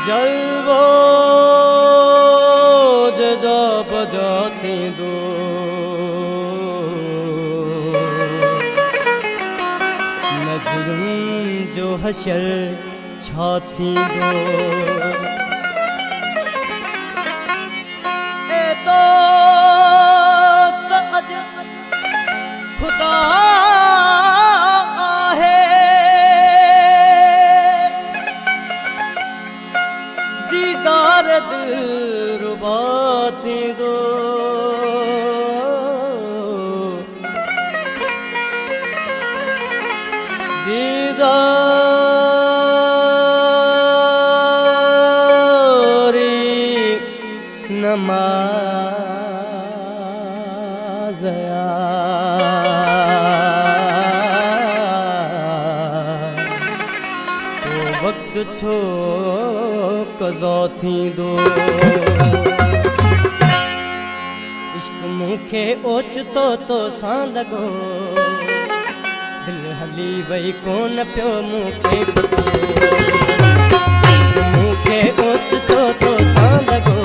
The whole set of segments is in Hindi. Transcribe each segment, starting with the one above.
जलवो जजा बजाते दो नजरुन जो हशर छाती दो ए दोस्त अज खुदा है दीदार दिल रुबाती दो दीदारी नमाज़या तो वक्त छो कज़ा थी दो इश्क मूंखे ओचितो तो सां लॻो दिल हली वई कोन पियो मूंखे पतो मूंखे ओचितो तो सां लॻो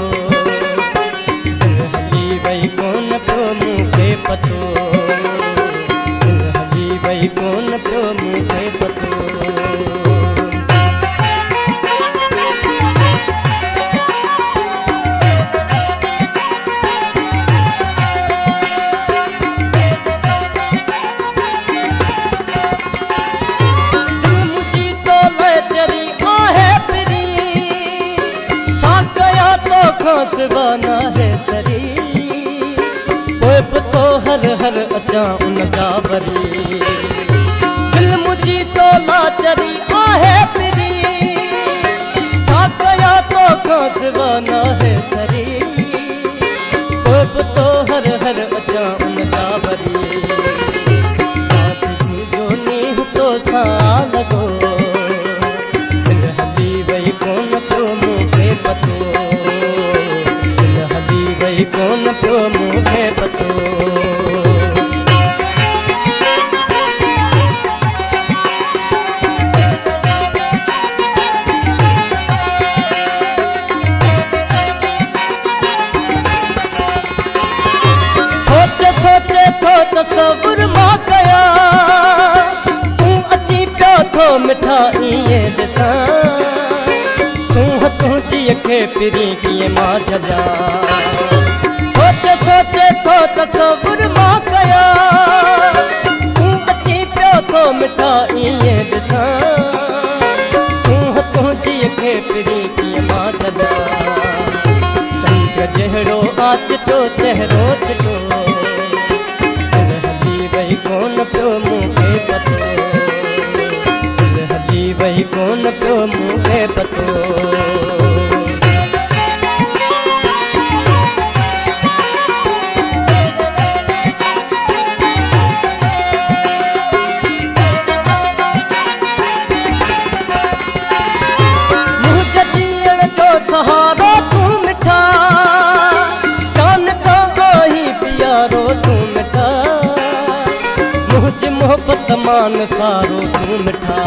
दिल हली वई कोन पियो मूंखे पतो दिल हली वई कोन पियो मूंखे पतो सिवाना है सरी पोइ तो हर हर अचा उन जा वरी दिल मुझी तो लाचरी आहे फिरी छा कया तो सिवाना है सरी पोइ तो हर हर अचा उन जा वरी जो नींह तो सा लॻो दिल हली वई कोन पियो मूंखे पतो वही कौन पियो मूंखे पतो सोचे सोचे तो तसव्वुर मां कया तूं अची पियो थो मिठा इएं ॾिसां सूंह तुंहिंजी खे पिरी कीअं मां जॻा सोचे सोचे तो तसव्वुर मां कया तूं अची पियो थो मिठा इएं ॾिसां सूंह तुंहिंजी खे पिरी कीअं मां जॻा चंड जहिड़ो आचितो चहिरो चिटो दिल हली वई कोन पियो मूंखे पतो दिल हली वई कोन पियो मूंखे पतो सहारा तू मिठा जान का आही प्यारो तू मिठा मुझे मोहब्बत मान सारो तू मिठा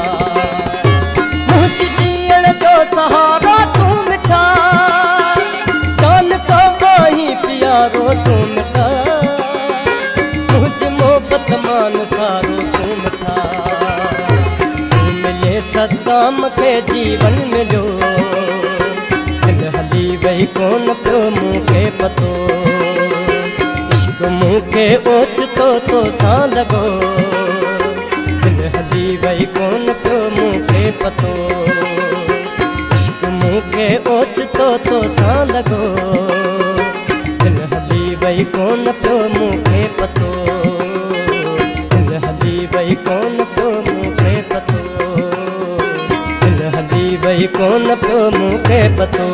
मुझे जीअण जो सहारा तू मिठा जान का आही प्यारो तू मिठा मुझे मोहब्बत मान सारो तू मिठा तू मिले सदाम के जीवन मिलो हली वही कोन पियो मूंखे पतो इश्क मूंखे ओचितो तो सां लॻो दिल हली वही कोन पियो मूंखे पतो इश्क मूंखे ओचितो तो सां लॻो दिल हली वही कोन पियो मूंखे पतो दिल हली वही कोन पियो मूंखे पतो दिल हली वही कोन पियो मूंखे पतो